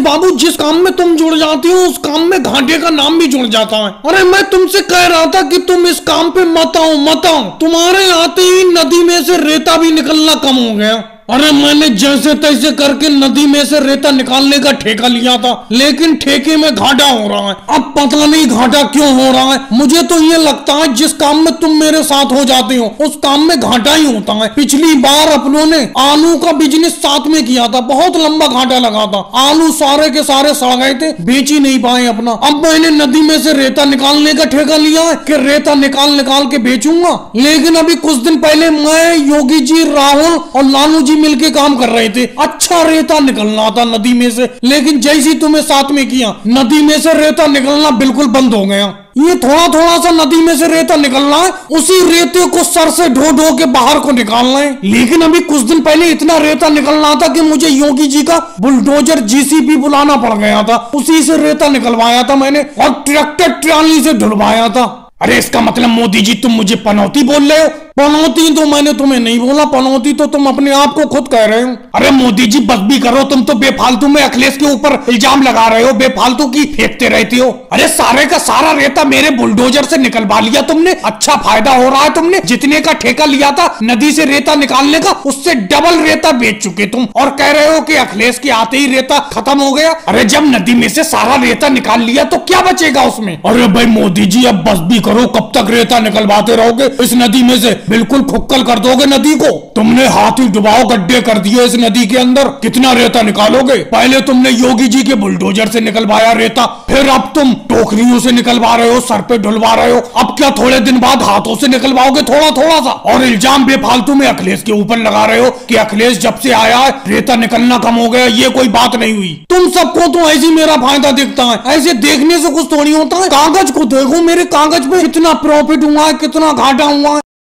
बाबू जिस काम में तुम जुड़ जाती हो उस काम में घाटे का नाम भी जुड़ जाता है। अरे मैं तुमसे कह रहा था कि तुम इस काम पे मत आओ। तुम्हारे आते ही नदी में से रेता भी निकलना कम हो गया। अरे मैंने जैसे तैसे करके नदी में से रेता निकालने का ठेका लिया था, लेकिन ठेके में घाटा हो रहा है। अब पता नहीं घाटा क्यों हो रहा है। मुझे तो ये लगता है जिस काम में तुम मेरे साथ हो जाते हो उस काम में घाटा ही होता है। पिछली बार अपनों ने आलू का बिजनेस साथ में किया था, बहुत लंबा घाटा लगा था। आलू सारे के सारे सड़ गए थे, बेच ही नहीं पाए अपना। अब मैंने नदी में से रेता निकालने का ठेका लिया है कि रेता निकाल के बेचूंगा। लेकिन अभी कुछ दिन पहले मैं, योगी जी, राहुल और लालू जी मिलके काम कर रहे थे। अच्छा रेता निकलना था नदी में से, लेकिन जैसी तुम्हें साथ में किया नदी में से रेता निकलना बिल्कुल बंद हो गया। ये थोड़ा थोड़ा सा नदी में से रेता निकलना है, उसी रेते को सर से ढो के बाहर को निकालना है। लेकिन अभी कुछ दिन पहले इतना रेता निकलना था कि मुझे योगी जी का बुलडोजर जीसीबी बुलाना पड़ गया था। उसी से रेता निकलवाया था मैंने और ट्रैक्टर ट्राली से ढुलवाया था। अरे इसका मतलब मोदी जी तुम मुझे पनौती बोल रहे हो? पनौती तो मैंने तुम्हें नहीं बोला, पनौती तो तुम अपने आप को खुद कह रहे हो। अरे मोदी जी बस भी करो, तुम तो बेफालतू में अखिलेश के ऊपर इल्जाम लगा रहे हो, बेफालतू की फेंकते रहते हो। अरे सारे का सारा रेता मेरे बुलडोजर से निकलवा लिया तुमने, अच्छा फायदा हो रहा है। तुमने जितने का ठेका लिया था नदी से रेता निकालने का, उससे डबल रेता बेच चुके तुम, और कह रहे हो कि अखिलेश के आते ही रेता खत्म हो गया। अरे जब नदी में से सारा रेता निकाल लिया तो क्या बचेगा उसमें? अरे भाई मोदी जी अब बस भी करो, कब तक रेता निकलवाते रहोगे? इस नदी में से बिल्कुल खुक्कल कर दोगे नदी को। तुमने हाथ ही डुबाओ गड्ढे कर दिए इस नदी के अंदर, कितना रेता निकालोगे? पहले तुमने योगी जी के बुलडोजर से निकलवाया रेता, फिर अब तुम टोकरियों से निकलवा रहे हो, सर पे ढुलवा रहे हो। अब क्या थोड़े दिन बाद हाथों से निकलवाओगे थोड़ा थोड़ा सा? और इल्जाम बेफालतू में अखिलेश के ऊपर लगा रहे हो कि अखिलेश जब से आया है रेता निकलना कम हो गया। ये कोई बात नहीं हुई। तुम सबको तो ऐसी मेरा फायदा दिखता है, ऐसे देखने से कुछ थोड़ी होता है। कागज को देखो, मेरे कागज पे कितना प्रॉफिट हुआ है, कितना घाटा हुआ है।